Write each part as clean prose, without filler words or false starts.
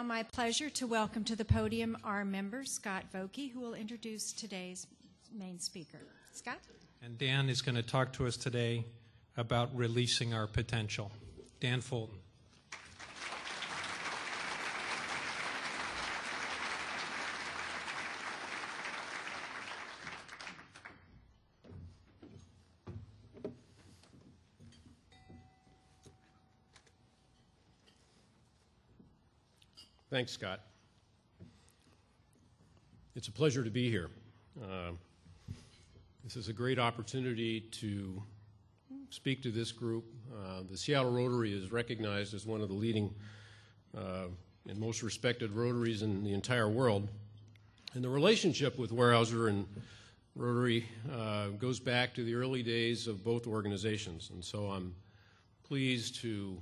my pleasure to welcome to the podium our member, Scott Vokey, who will introduce today's main speaker. Scott? And Dan is going to talk to us today about releasing our potential. Dan Fulton. Thanks, Scott. It's a pleasure to be here. This is a great opportunity to speak to this group. The Seattle Rotary is recognized as one of the leading and most respected Rotaries in the entire world. And the relationship with Weyerhaeuser and Rotary goes back to the early days of both organizations. And so I'm pleased to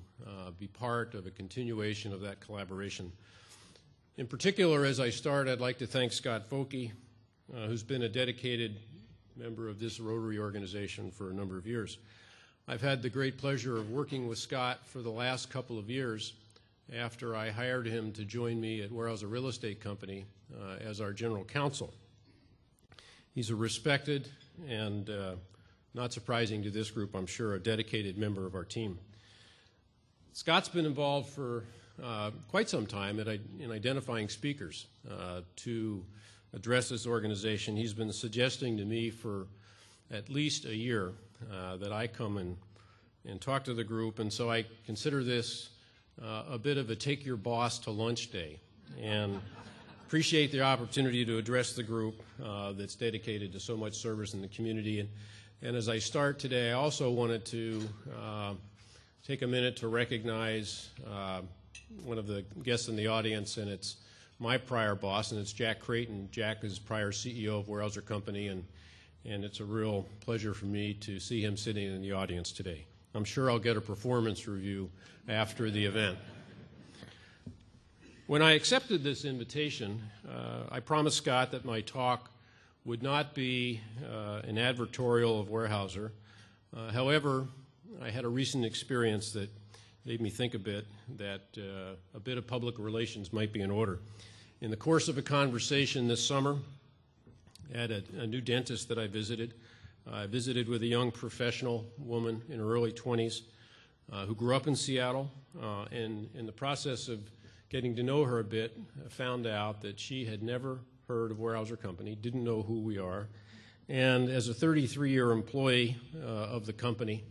be part of a continuation of that collaboration. In particular, as I start, I'd like to thank Scott Vokey, who's been a dedicated member of this Rotary organization for a number of years. I've had the great pleasure of working with Scott for the last couple of years after I hired him to join me at Weyerhaeuser Real Estate Company as our general counsel. He's a respected and, not surprising to this group, I'm sure, a dedicated member of our team. Scott's been involved for quite some time in identifying speakers to address this organization. He's been suggesting to me for at least a year that I come and talk to the group, and so I consider this a bit of a take your boss to lunch day, and appreciate the opportunity to address the group that's dedicated to so much service in the community. And as I start today, I also wanted to take a minute to recognize one of the guests in the audience, and it's my prior boss, and it's Jack Creighton. Jack is prior CEO of Weyerhaeuser Company, and it's a real pleasure for me to see him sitting in the audience today. I'm sure I'll get a performance review after the event. When I accepted this invitation, I promised Scott that my talk would not be an advertorial of Weyerhaeuser. However, I had a recent experience that made me think a bit that a bit of public relations might be in order. In the course of a conversation this summer at a new dentist that I visited with a young professional woman in her early 20s who grew up in Seattle, and in the process of getting to know her a bit, I found out that she had never heard of Weyerhaeuser Company, didn't know who we are, and as a 33-year employee of the company,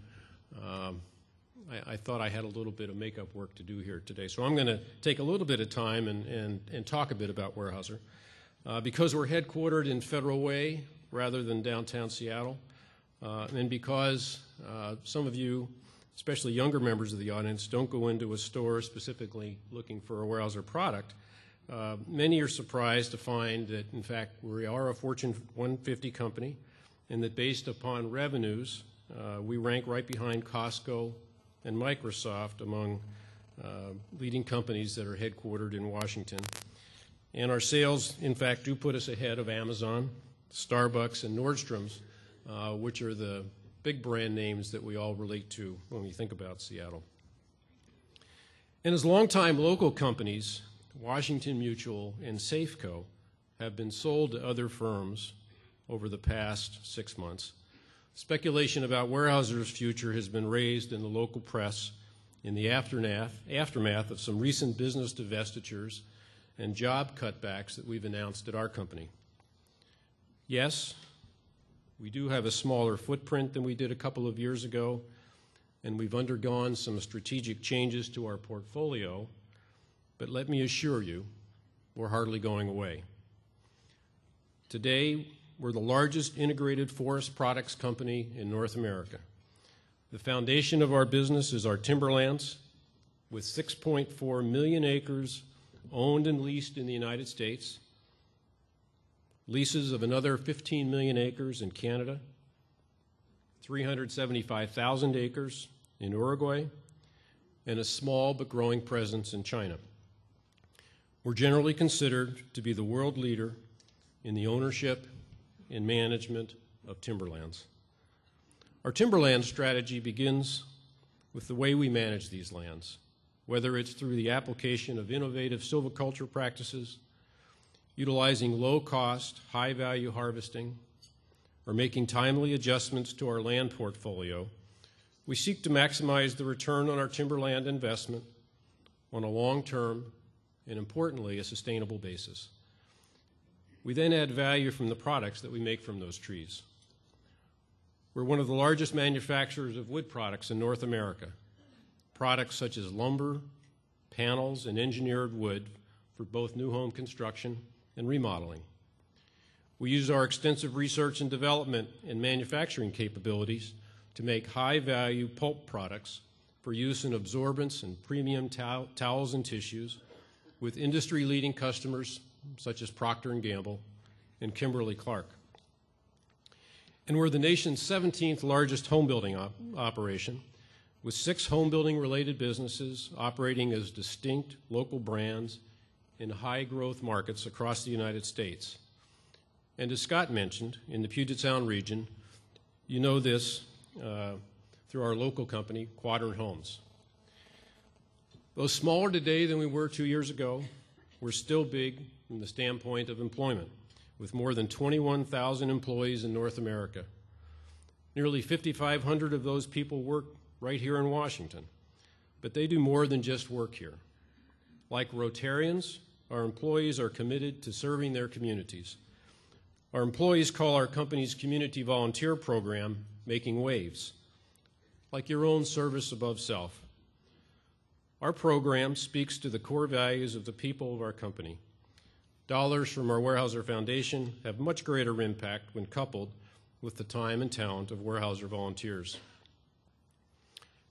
I thought I had a little bit of makeup work to do here today. So I'm going to take a little bit of time and talk a bit about Weyerhaeuser. Because we're headquartered in Federal Way rather than downtown Seattle, and because some of you, especially younger members of the audience, don't go into a store specifically looking for a Weyerhaeuser product, many are surprised to find that, in fact, we are a Fortune 150 company, and that based upon revenues, we rank right behind Costco and Microsoft among leading companies that are headquartered in Washington. And our sales, in fact, do put us ahead of Amazon, Starbucks, and Nordstrom's, which are the big brand names that we all relate to when we think about Seattle. And as longtime local companies, Washington Mutual and Safeco have been sold to other firms over the past 6 months. Speculation about Weyerhaeuser's future has been raised in the local press in the aftermath of some recent business divestitures and job cutbacks that we've announced at our company. Yes, we do have a smaller footprint than we did a couple of years ago, and we've undergone some strategic changes to our portfolio, but let me assure you, we're hardly going away. Today, we're the largest integrated forest products company in North America. The foundation of our business is our timberlands, with 6.4 million acres owned and leased in the United States, leases of another 15 million acres in Canada, 375,000 acres in Uruguay, and a small but growing presence in China. We're generally considered to be the world leader in the ownership and management of timberlands. Our timberland strategy begins with the way we manage these lands, whether it's through the application of innovative silviculture practices, utilizing low-cost, high-value harvesting, or making timely adjustments to our land portfolio, we seek to maximize the return on our timberland investment on a long-term and, importantly, a sustainable basis. We then add value from the products that we make from those trees. We're one of the largest manufacturers of wood products in North America, products such as lumber, panels, and engineered wood for both new home construction and remodeling. We use our extensive research and development and manufacturing capabilities to make high-value pulp products for use in absorbents and premium towels and tissues with industry-leading customers such as Procter & Gamble and Kimberly-Clark. And we're the nation's 17th largest home building operation, with 6 home building related businesses operating as distinct local brands in high growth markets across the United States. And as Scott mentioned, in the Puget Sound region, you know this through our local company, Quadrant Homes. Though smaller today than we were 2 years ago, we're still big from the standpoint of employment, with more than 21,000 employees in North America. Nearly 5,500 of those people work right here in Washington, but they do more than just work here. Like Rotarians, our employees are committed to serving their communities. Our employees call our company's community volunteer program Making Waves, like your own service above self. Our program speaks to the core values of the people of our company. Dollars from our Weyerhaeuser Foundation have much greater impact when coupled with the time and talent of Weyerhaeuser volunteers.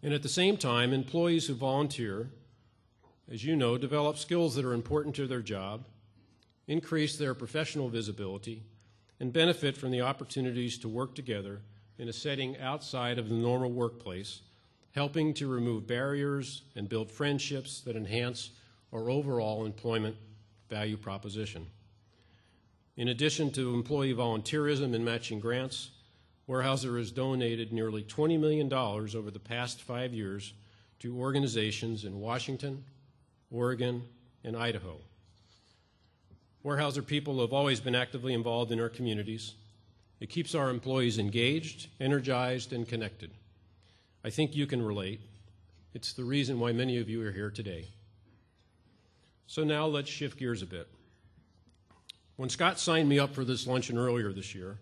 And at the same time, employees who volunteer, as you know, develop skills that are important to their job, increase their professional visibility, and benefit from the opportunities to work together in a setting outside of the normal workplace, helping to remove barriers and build friendships that enhance our overall employment value proposition. In addition to employee volunteerism and matching grants, Weyerhaeuser has donated nearly $20 million over the past 5 years to organizations in Washington, Oregon, and Idaho. Weyerhaeuser people have always been actively involved in our communities. It keeps our employees engaged, energized, and connected. I think you can relate. It's the reason why many of you are here today. So now let's shift gears a bit. When Scott signed me up for this luncheon earlier this year,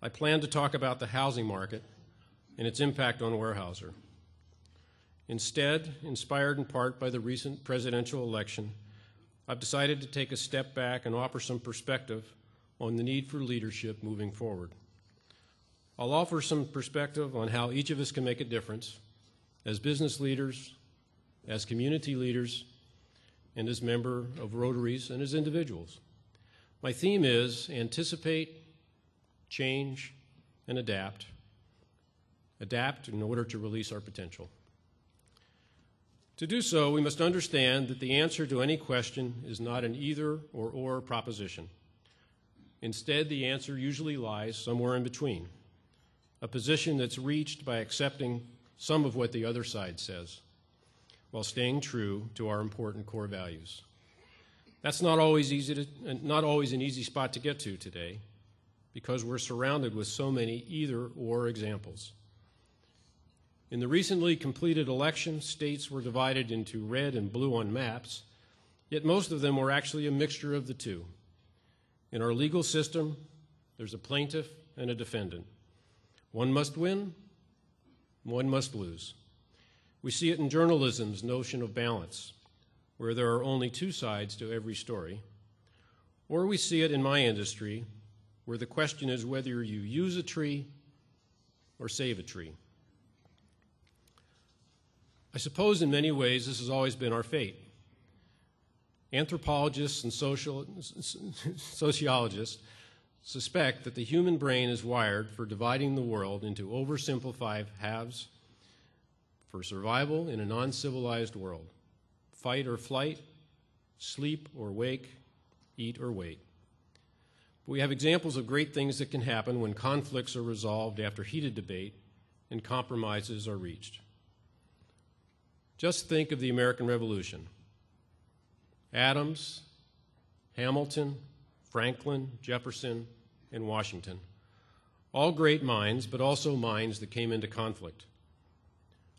I planned to talk about the housing market and its impact on Weyerhaeuser. Instead, inspired in part by the recent presidential election, I've decided to take a step back and offer some perspective on the need for leadership moving forward. I'll offer some perspective on how each of us can make a difference as business leaders, as community leaders, and as members of Rotaries and as individuals. My theme is anticipate, change, and adapt. Adapt in order to release our potential. To do so, we must understand that the answer to any question is not an either or proposition. Instead, the answer usually lies somewhere in between, a position that's reached by accepting some of what the other side says, while staying true to our important core values. That's not always an easy spot to get to today, because we're surrounded with so many either-or examples. In the recently completed election, states were divided into red and blue on maps, yet most of them were actually a mixture of the two. In our legal system, there's a plaintiff and a defendant. One must win, one must lose. We see it in journalism's notion of balance, where there are only two sides to every story, or we see it in my industry, where the question is whether you use a tree or save a tree. I suppose in many ways this has always been our fate. Anthropologists and sociologists suspect that the human brain is wired for dividing the world into oversimplified halves for survival in a non-civilized world. Fight or flight, sleep or wake, eat or wait. We have examples of great things that can happen when conflicts are resolved after heated debate and compromises are reached. Just think of the American Revolution. Adams, Hamilton, Franklin, Jefferson, and Washington. All great minds, but also minds that came into conflict.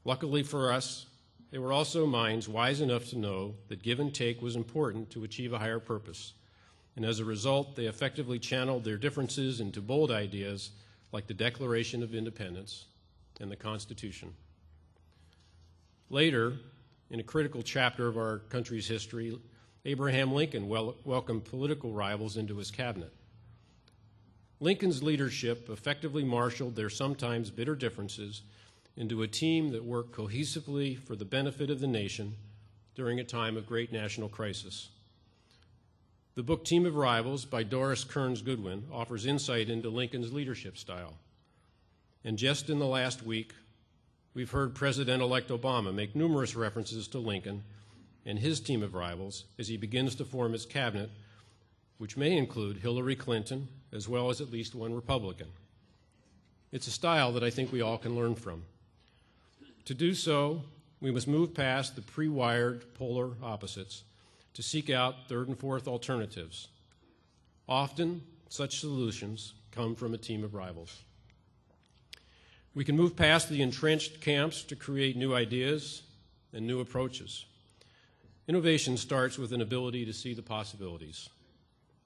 Luckily for us, they were also minds wise enough to know that give and take was important to achieve a higher purpose. And as a result, they effectively channeled their differences into bold ideas like the Declaration of Independence and the Constitution. Later, in a critical chapter of our country's history, Abraham Lincoln welcomed political rivals into his cabinet. Lincoln's leadership effectively marshaled their sometimes bitter differences into a team that worked cohesively for the benefit of the nation during a time of great national crisis. The book Team of Rivals by Doris Kearns Goodwin offers insight into Lincoln's leadership style. And just in the last week, we've heard President-elect Obama make numerous references to Lincoln and his team of rivals as he begins to form his cabinet, which may include Hillary Clinton, as well as at least one Republican. It's a style that I think we all can learn from. To do so, we must move past the pre-wired polar opposites to seek out third and fourth alternatives. Often, such solutions come from a team of rivals. We can move past the entrenched camps to create new ideas and new approaches. Innovation starts with an ability to see the possibilities.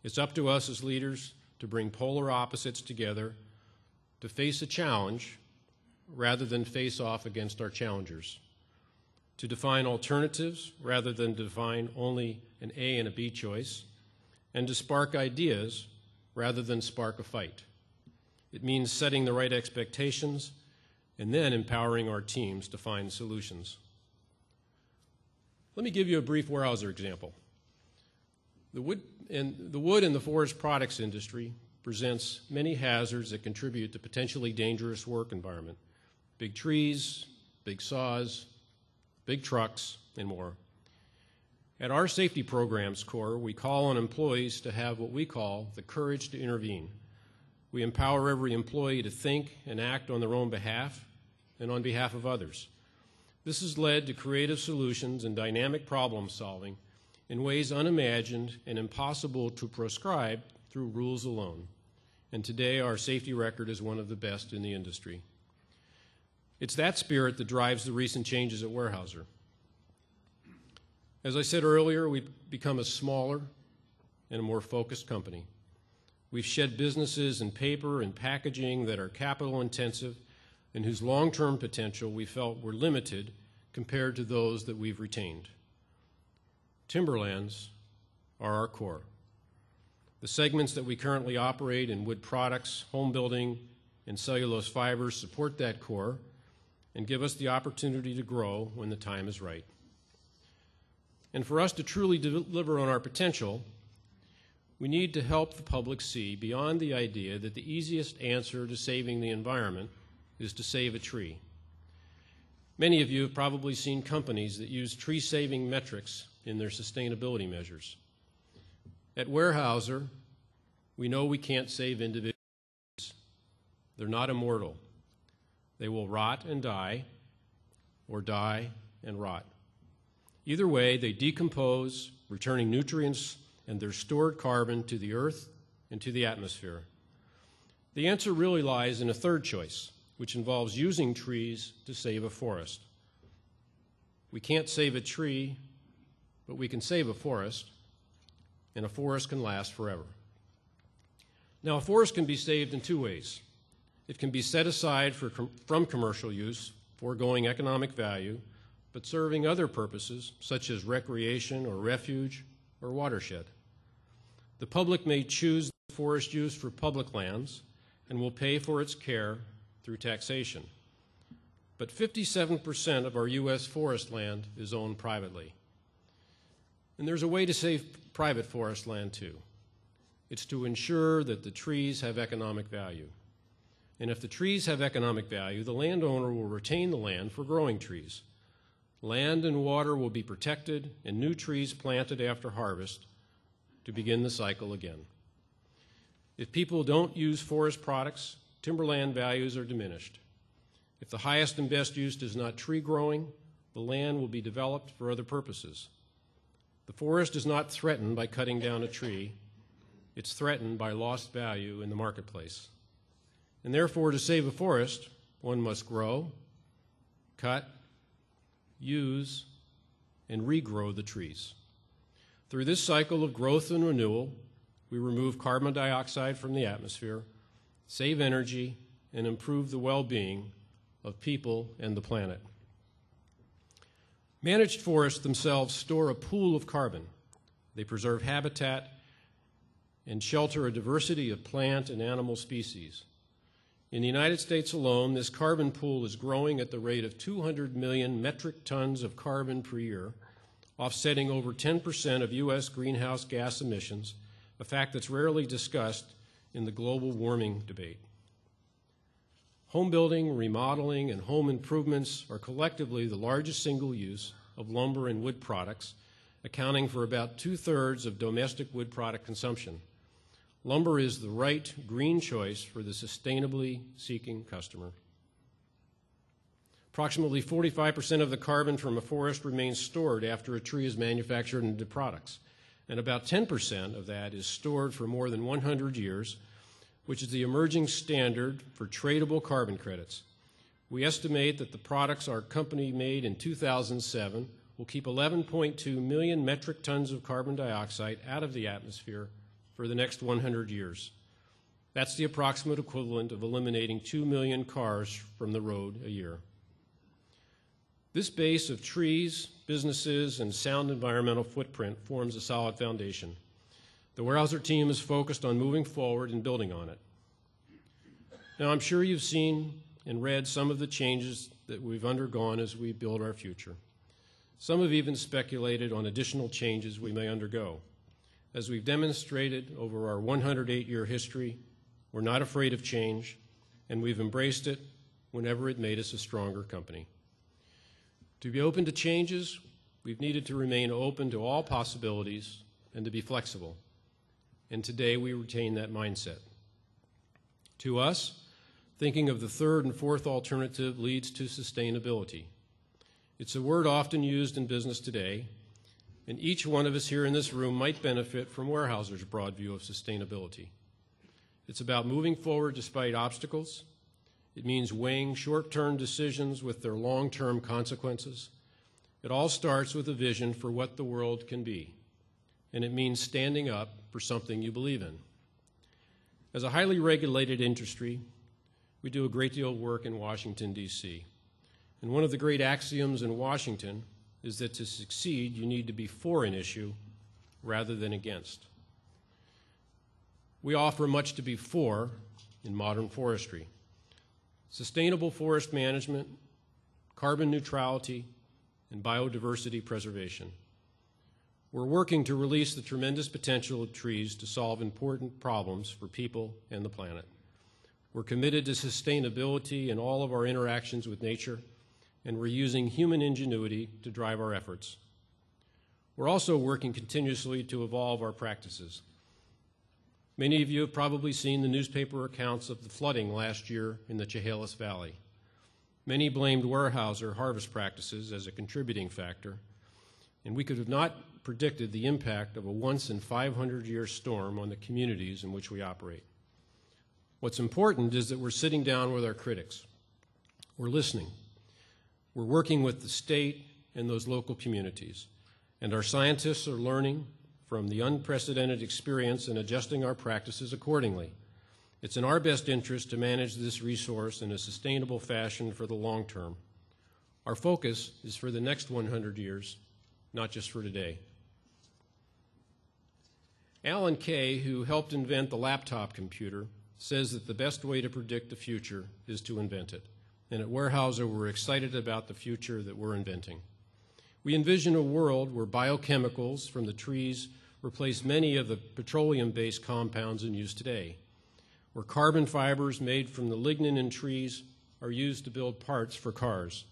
It's up to us as leaders to bring polar opposites together, to face a challenge rather than face off against our challengers, to define alternatives rather than define only an A and a B choice, and to spark ideas rather than spark a fight. It means setting the right expectations and then empowering our teams to find solutions. Let me give you a brief Weyerhaeuser example. The wood and the forest products industry presents many hazards that contribute to potentially dangerous work environment. Big trees, big saws, big trucks, and more. At our safety programs core, we call on employees to have what we call the courage to intervene. We empower every employee to think and act on their own behalf and on behalf of others. This has led to creative solutions and dynamic problem solving in ways unimagined and impossible to prescribe through rules alone. And today our safety record is one of the best in the industry. It's that spirit that drives the recent changes at Weyerhaeuser. As I said earlier, we've become a smaller and a more focused company. We've shed businesses in paper and packaging that are capital intensive and whose long-term potential we felt were limited compared to those that we've retained. Timberlands are our core. The segments that we currently operate in wood products, home building, and cellulose fibers support that core and give us the opportunity to grow when the time is right. And for us to truly deliver on our potential, we need to help the public see beyond the idea that the easiest answer to saving the environment is to save a tree. Many of you have probably seen companies that use tree-saving metrics in their sustainability measures. At Weyerhaeuser, we know we can't save individuals. They're not immortal. They will rot and die, or die and rot. Either way, they decompose, returning nutrients and their stored carbon to the earth and to the atmosphere. The answer really lies in a third choice, which involves using trees to save a forest. We can't save a tree, but we can save a forest, and a forest can last forever. Now, a forest can be saved in two ways. It can be set aside from commercial use, foregoing economic value, but serving other purposes, such as recreation or refuge or watershed. The public may choose forest use for public lands and will pay for its care through taxation. But 57% of our U.S. forest land is owned privately. And there's a way to save private forest land too. It's to ensure that the trees have economic value. And if the trees have economic value, the landowner will retain the land for growing trees. Land and water will be protected and new trees planted after harvest to begin the cycle again. If people don't use forest products, timberland values are diminished. If the highest and best use is not tree growing, the land will be developed for other purposes. The forest is not threatened by cutting down a tree. It's threatened by lost value in the marketplace. And therefore, to save a forest, one must grow, cut, use, and regrow the trees. Through this cycle of growth and renewal, we remove carbon dioxide from the atmosphere, save energy, and improve the well-being of people and the planet. Managed forests themselves store a pool of carbon. They preserve habitat and shelter a diversity of plant and animal species. In the United States alone, this carbon pool is growing at the rate of 200 million metric tons of carbon per year, offsetting over 10% of U.S. greenhouse gas emissions, a fact that's rarely discussed in the global warming debate. Home building, remodeling, and home improvements are collectively the largest single use of lumber and wood products, accounting for about 2/3 of domestic wood product consumption. Lumber is the right green choice for the sustainably seeking customer. Approximately 45% of the carbon from a forest remains stored after a tree is manufactured into products, and about 10% of that is stored for more than 100 years, which is the emerging standard for tradable carbon credits. We estimate that the products our company made in 2007 will keep 11.2 million metric tons of carbon dioxide out of the atmosphere for the next 100 years. That's the approximate equivalent of eliminating 2 million cars from the road a year. This base of trees, businesses, and sound environmental footprint forms a solid foundation. The Weyerhaeuser team is focused on moving forward and building on it. Now, I'm sure you've seen and read some of the changes that we've undergone as we build our future. Some have even speculated on additional changes we may undergo. As we've demonstrated over our 108-year history, we're not afraid of change, and we've embraced it whenever it made us a stronger company. To be open to changes, we've needed to remain open to all possibilities and to be flexible. And today we retain that mindset. To us, thinking of the third and fourth alternative leads to sustainability. It's a word often used in business today, and each one of us here in this room might benefit from Weyerhaeuser's broad view of sustainability. It's about moving forward despite obstacles. It means weighing short-term decisions with their long-term consequences. It all starts with a vision for what the world can be, and it means standing up for something you believe in. As a highly regulated industry, we do a great deal of work in Washington, D.C. And one of the great axioms in Washington is that to succeed, you need to be for an issue rather than against. We offer much to be for in modern forestry: sustainable forest management, carbon neutrality, and biodiversity preservation. We're working to release the tremendous potential of trees to solve important problems for people and the planet. We're committed to sustainability in all of our interactions with nature, and we're using human ingenuity to drive our efforts. We're also working continuously to evolve our practices. Many of you have probably seen the newspaper accounts of the flooding last year in the Chehalis Valley. Many blamed Weyerhaeuser harvest practices as a contributing factor, and we could have not predicted the impact of a once-in-500-year storm on the communities in which we operate. What's important is that we're sitting down with our critics. We're listening. We're working with the state and those local communities, and our scientists are learning from the unprecedented experience and adjusting our practices accordingly. It's in our best interest to manage this resource in a sustainable fashion for the long term. Our focus is for the next 100 years, not just for today. Alan Kay, who helped invent the laptop computer, says that the best way to predict the future is to invent it. And at Weyerhaeuser, we're excited about the future that we're inventing. We envision a world where biochemicals from the trees replace many of the petroleum-based compounds in use today, where carbon fibers made from the lignin in trees are used to build parts for cars,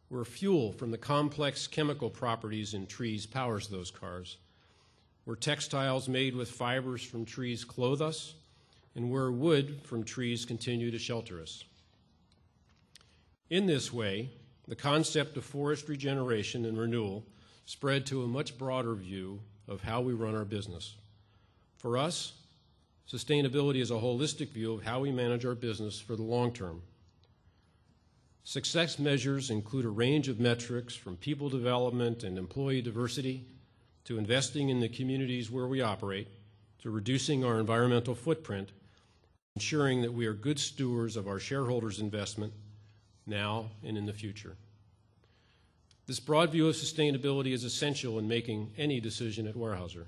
where fuel from the complex chemical properties in trees powers those cars, where textiles made with fibers from trees clothe us, and where wood from trees continue to shelter us. In this way, the concept of forest regeneration and renewal spread to a much broader view of how we run our business. For us, sustainability is a holistic view of how we manage our business for the long term. Success measures include a range of metrics from people development and employee diversity to investing in the communities where we operate, to reducing our environmental footprint, ensuring that we are good stewards of our shareholders' investment now and in the future. This broad view of sustainability is essential in making any decision at Weyerhaeuser.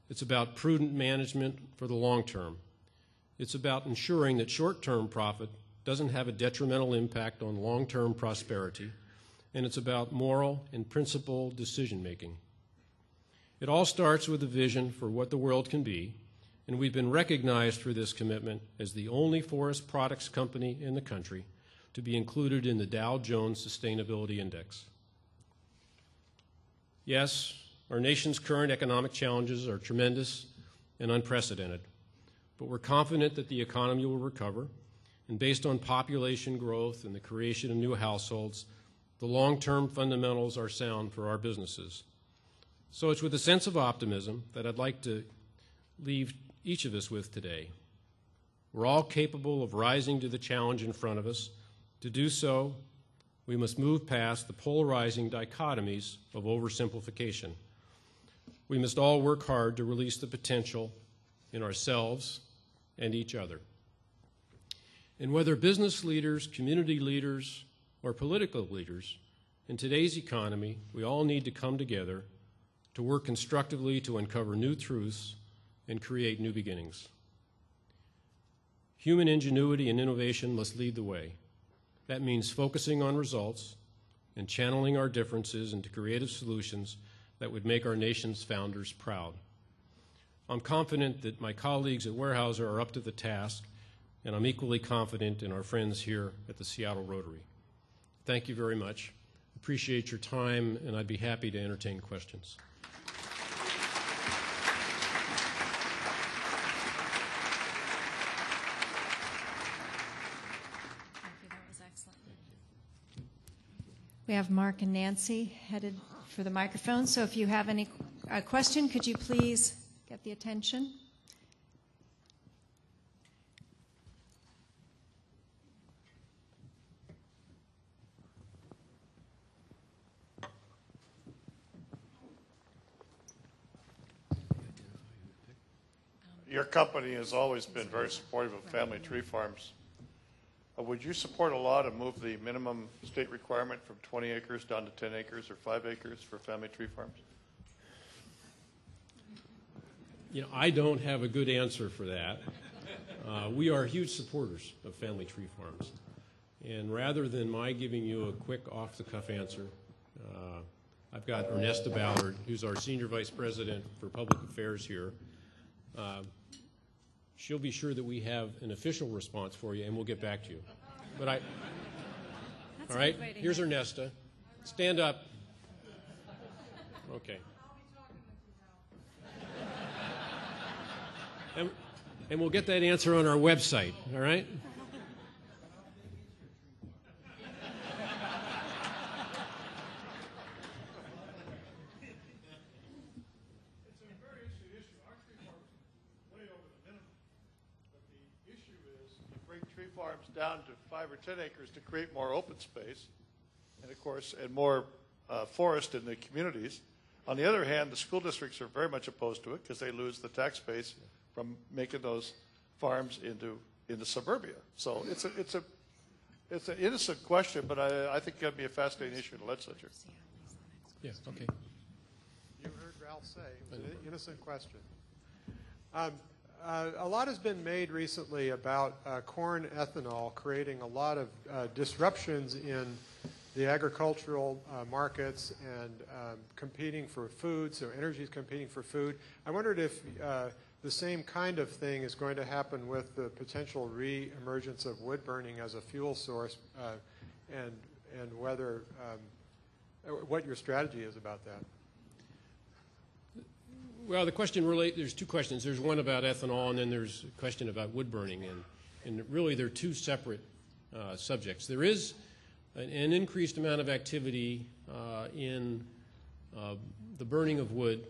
It's about prudent management for the long term. It's about ensuring that short-term profit doesn't have a detrimental impact on long-term prosperity, and it's about moral and principled decision-making. It all starts with a vision for what the world can be, and we've been recognized for this commitment as the only forest products company in the country to be included in the Dow Jones Sustainability Index. Yes, our nation's current economic challenges are tremendous and unprecedented, but we're confident that the economy will recover, and based on population growth and the creation of new households, the long-term fundamentals are sound for our businesses. So it's with a sense of optimism that I'd like to leave each of us with today. We're all capable of rising to the challenge in front of us. To do so, we must move past the polarizing dichotomies of oversimplification. We must all work hard to release the potential in ourselves and each other. And whether business leaders, community leaders, or political leaders, in today's economy, we all need to come together to work constructively to uncover new truths and create new beginnings. Human ingenuity and innovation must lead the way. That means focusing on results and channeling our differences into creative solutions that would make our nation's founders proud. I'm confident that my colleagues at Weyerhaeuser are up to the task, and I'm equally confident in our friends here at the Seattle Rotary. Thank you very much. Appreciate your time, and I'd be happy to entertain questions. We have Mark and Nancy headed for the microphone, so if you have any question, could you please get the attention? Your company has always been very supportive of family tree farms. Would you support a law to move the minimum state requirement from 20 acres down to 10 acres or 5 acres for family tree farms? You know, I don't have a good answer for that. We are huge supporters of family tree farms. And rather than my giving you a quick off-the-cuff answer, I've got Ernesta Ballard, who's our Senior Vice President for Public Affairs here. She'll be sure that we have an official response for you, and we'll get back to you. But all right, here's Ernesta. Stand up. Okay. And we'll get that answer on our website, all right? Down to 5 or 10 acres to create more open space, and of course, and more forest in the communities. On the other hand, the school districts are very much opposed to it because they lose the tax base from making those farms into suburbia. So it's an innocent question, but I think it'd be a fascinating issue in the legislature. Yeah. Okay. You heard Ralph say it was an innocent question. A lot has been made recently about corn ethanol creating a lot of disruptions in the agricultural markets and competing for food, so energy is competing for food. I wondered if the same kind of thing is going to happen with the potential re-emergence of wood burning as a fuel source, and whether what your strategy is about that. Well, the question there's two questions. There's one about ethanol, and then there's a question about wood burning. And really, they're two separate subjects. There is an increased amount of activity in the burning of wood,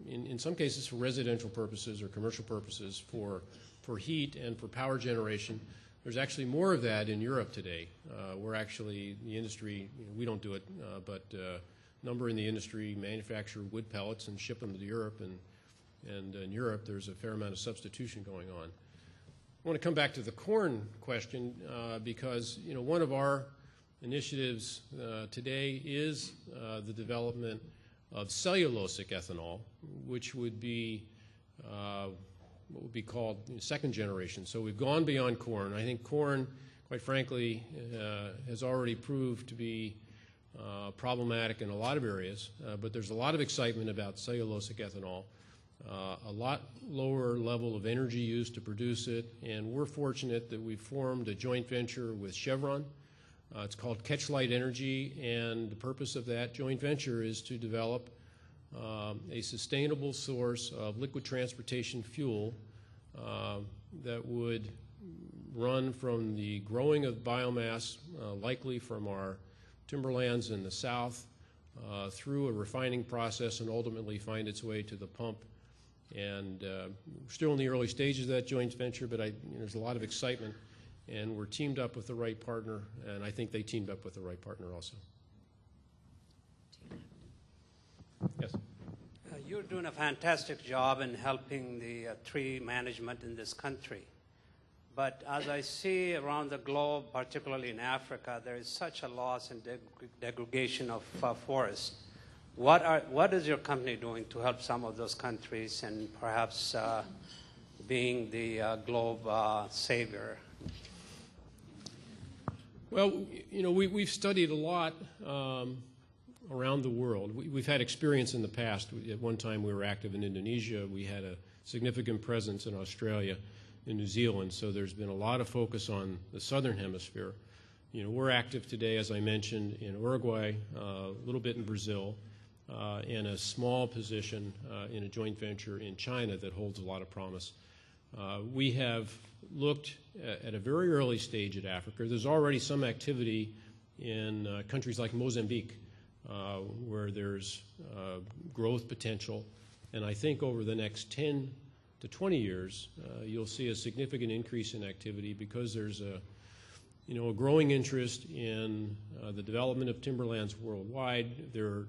in some cases for residential purposes or commercial purposes, for heat and for power generation. There's actually more of that in Europe today. We're actually, the industry, we don't do it, but a number in the industry manufacture wood pellets and ship them to Europe, and in Europe there's a fair amount of substitution going on. I want to come back to the corn question because one of our initiatives today is the development of cellulosic ethanol, which would be what would be called second generation. So we've gone beyond corn. I think corn, quite frankly, has already proved to be problematic in a lot of areas, but there's a lot of excitement about cellulosic ethanol, a lot lower level of energy used to produce it, and we're fortunate that we formed a joint venture with Chevron. It's called Catchlight Energy, and the purpose of that joint venture is to develop a sustainable source of liquid transportation fuel that would run from the growing of biomass, likely from our timberlands in the south, through a refining process and ultimately find its way to the pump. And we're still in the early stages of that joint venture, but there's a lot of excitement, and we're teamed up with the right partner, and I think they teamed up with the right partner also. Yes. You're doing a fantastic job in helping the tree management in this country. But as I see around the globe, particularly in Africa, there is such a loss and degradation of forests. What is your company doing to help some of those countries and perhaps being the globe savior? Well, we've studied a lot around the world. We've had experience in the past. At one time we were active in Indonesia. We had a significant presence in Australia and New Zealand, so there's been a lot of focus on the southern hemisphere. We're active today, as I mentioned, in Uruguay, a little bit in Brazil, and a small position in a joint venture in China that holds a lot of promise. We have looked at a very early stage at Africa. There's already some activity in countries like Mozambique, where there's growth potential, and I think over the next 10 to 20 years, you'll see a significant increase in activity because there's a growing interest in the development of timberlands worldwide. There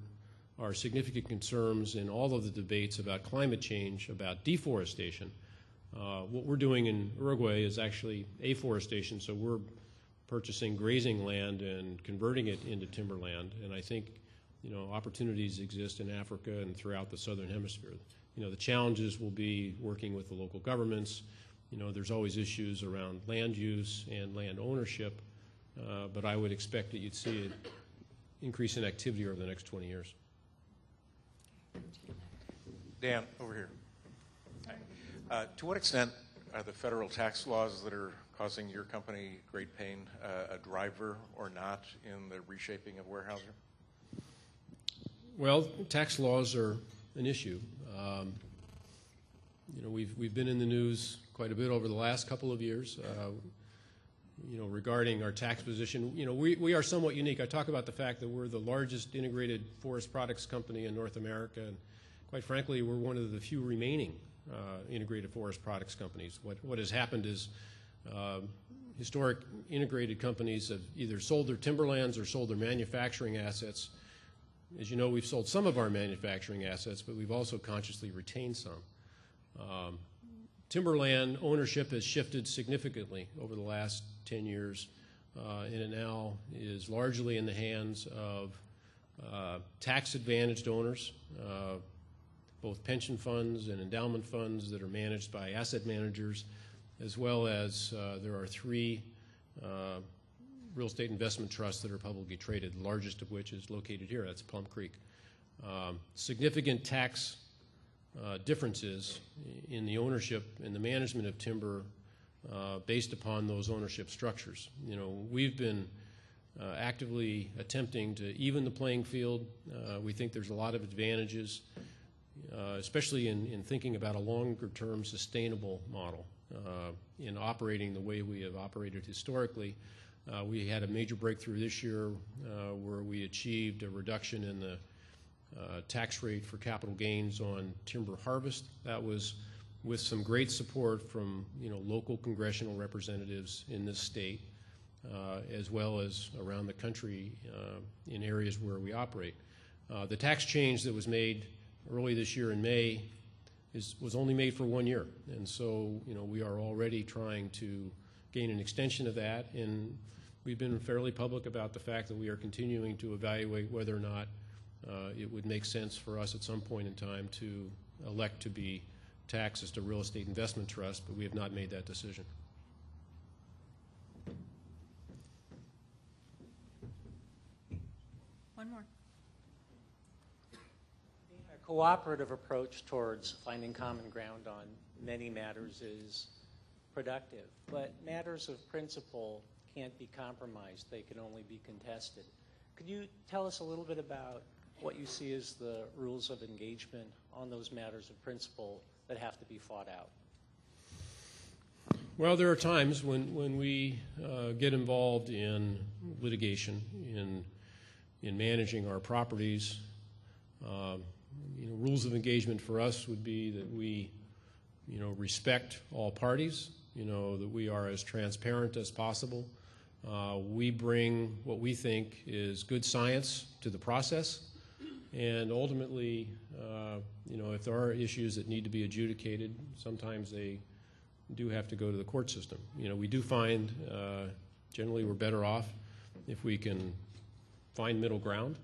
are significant concerns in all of the debates about climate change, about deforestation. What we're doing in Uruguay is actually afforestation, so we're purchasing grazing land and converting it into timberland, and I think opportunities exist in Africa and throughout the southern hemisphere. The challenges will be working with the local governments. There's always issues around land use and land ownership, but I would expect that you'd see an increase in activity over the next 20 years. Dan, over here. To what extent are the federal tax laws that are causing your company great pain a driver or not in the reshaping of Weyerhaeuser? Well, tax laws are an issue. We've been in the news quite a bit over the last couple of years, regarding our tax position. We are somewhat unique. I talk about the fact that we're the largest integrated forest products company in North America, and quite frankly, we're one of the few remaining integrated forest products companies. What has happened is historic integrated companies have either sold their timberlands or sold their manufacturing assets. As you know, we've sold some of our manufacturing assets, but we've also consciously retained some. Timberland ownership has shifted significantly over the last 10 years, and it now is largely in the hands of tax-advantaged owners, both pension funds and endowment funds that are managed by asset managers, as well as there are 3 real estate investment trusts that are publicly traded, the largest of which is located here. That's Plum Creek. Significant tax differences in the ownership and the management of timber based upon those ownership structures. We've been actively attempting to even the playing field. We think there's a lot of advantages, especially in thinking about a longer-term sustainable model in operating the way we have operated historically. We had a major breakthrough this year where we achieved a reduction in the tax rate for capital gains on timber harvest. That was with some great support from local congressional representatives in this state, as well as around the country in areas where we operate. The tax change that was made early this year in May was only made for 1 year, and so we are already trying to gain an extension of that, and we've been fairly public about the fact that we are continuing to evaluate whether or not it would make sense for us at some point in time to elect to be taxed as a real estate investment trust, but we have not made that decision. One more. A cooperative approach towards finding common ground on many matters is productive, but matters of principle can't be compromised. They can only be contested. Could you tell us a little bit about what you see as the rules of engagement on those matters of principle that have to be fought out? Well, there are times when we get involved in litigation, in managing our properties. Rules of engagement for us would be that we, respect all parties, that we are as transparent as possible. We bring what we think is good science to the process, and ultimately, if there are issues that need to be adjudicated, sometimes they do have to go to the court system. We do find generally we're better off if we can find middle ground.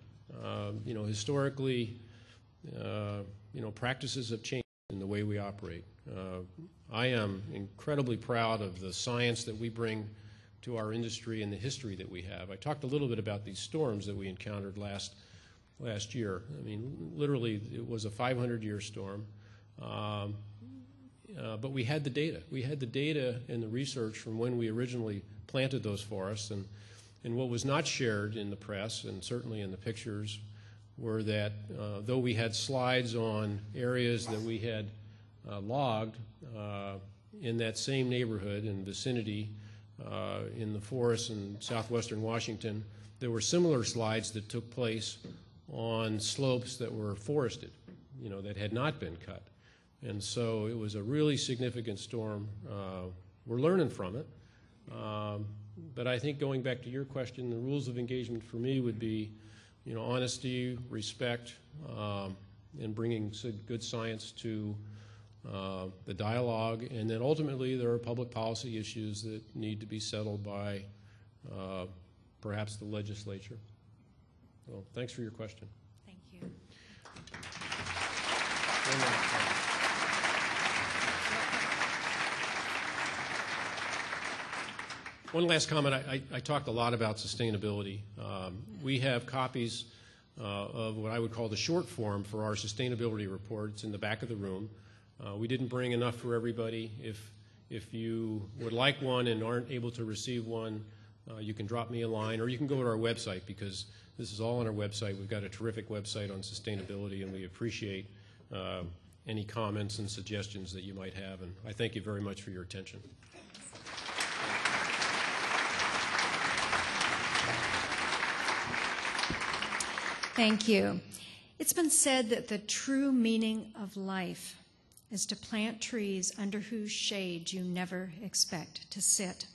Historically, practices have changed in the way we operate. I am incredibly proud of the science that we bring to our industry and the history that we have. I talked a little bit about these storms that we encountered last year. I mean, literally, it was a 500-year storm, but we had the data. We had the data and the research from when we originally planted those forests, and what was not shared in the press and certainly in the pictures were that though we had slides on areas that we had logged in that same neighborhood and vicinity in the forests in southwestern Washington, there were similar slides that took place on slopes that were forested, that had not been cut. And so it was a really significant storm. We're learning from it. But I think going back to your question, the rules of engagement for me would be, honesty, respect, and bringing good science to the dialogue. And then ultimately there are public policy issues that need to be settled by perhaps the legislature. Well, thanks for your question. Thank you. One last comment. I talked a lot about sustainability. We have copies of what I would call the short form for our sustainability report. It's in the back of the room. We didn't bring enough for everybody. If you would like one and aren't able to receive one, you can drop me a line, or you can go to our website, because this is all on our website. We've got a terrific website on sustainability, and we appreciate any comments and suggestions that you might have. And I thank you very much for your attention. Thank you. It's been said that the true meaning of life is to plant trees under whose shade you never expect to sit.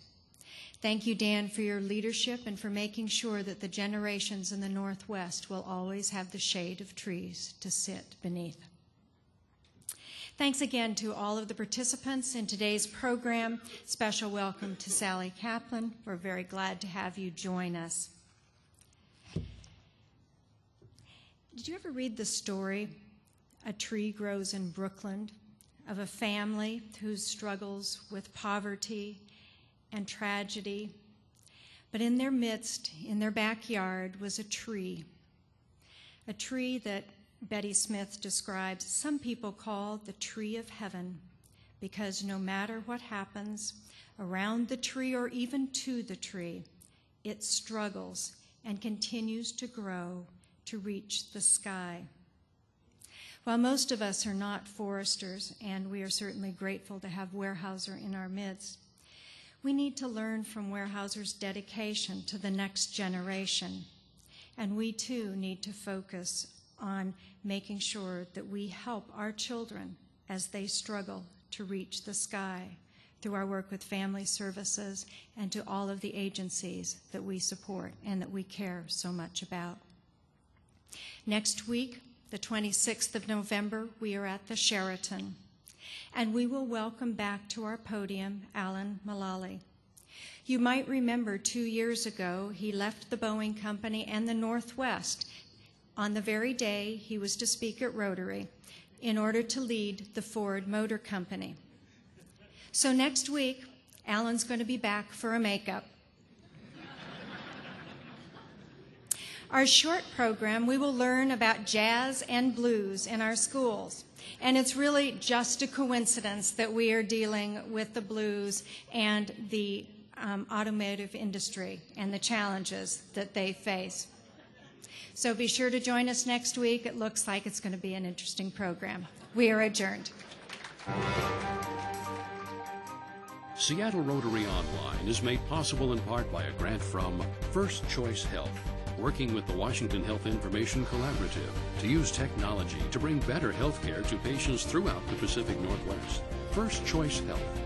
Thank you, Dan, for your leadership and for making sure that the generations in the Northwest will always have the shade of trees to sit beneath. Thanks again to all of the participants in today's program. Special welcome to Sally Kaplan. We're very glad to have you join us. Did you ever read the story, A Tree Grows in Brooklyn, of a family who struggles with poverty and tragedy? But in their midst, in their backyard, was a tree that Betty Smith describes some people call the tree of heaven, because no matter what happens around the tree or even to the tree, it struggles and continues to grow to reach the sky. While most of us are not foresters, and we are certainly grateful to have Weyerhaeuser in our midst, We need to learn from Weyerhaeuser's dedication to the next generation, and we too need to focus on making sure that we help our children as they struggle to reach the sky through our work with family services and to all of the agencies that we support and that we care so much about. Next week, the 26th of November, we are at the Sheraton, and we will welcome back to our podium Alan Mulally. You might remember 2 years ago, he left the Boeing Company and the Northwest on the very day he was to speak at Rotary in order to lead the Ford Motor Company. So next week, Alan's going to be back for a makeup. Our short program, we will learn about jazz and blues in our schools. And it's really just a coincidence that we are dealing with the blues and the automotive industry and the challenges that they face. So be sure to join us next week. It looks like it's going to be an interesting program. We are adjourned. Seattle Rotary Online is made possible in part by a grant from First Choice Health, working with the Washington Health Information Collaborative to use technology to bring better health care to patients throughout the Pacific Northwest. First Choice Health.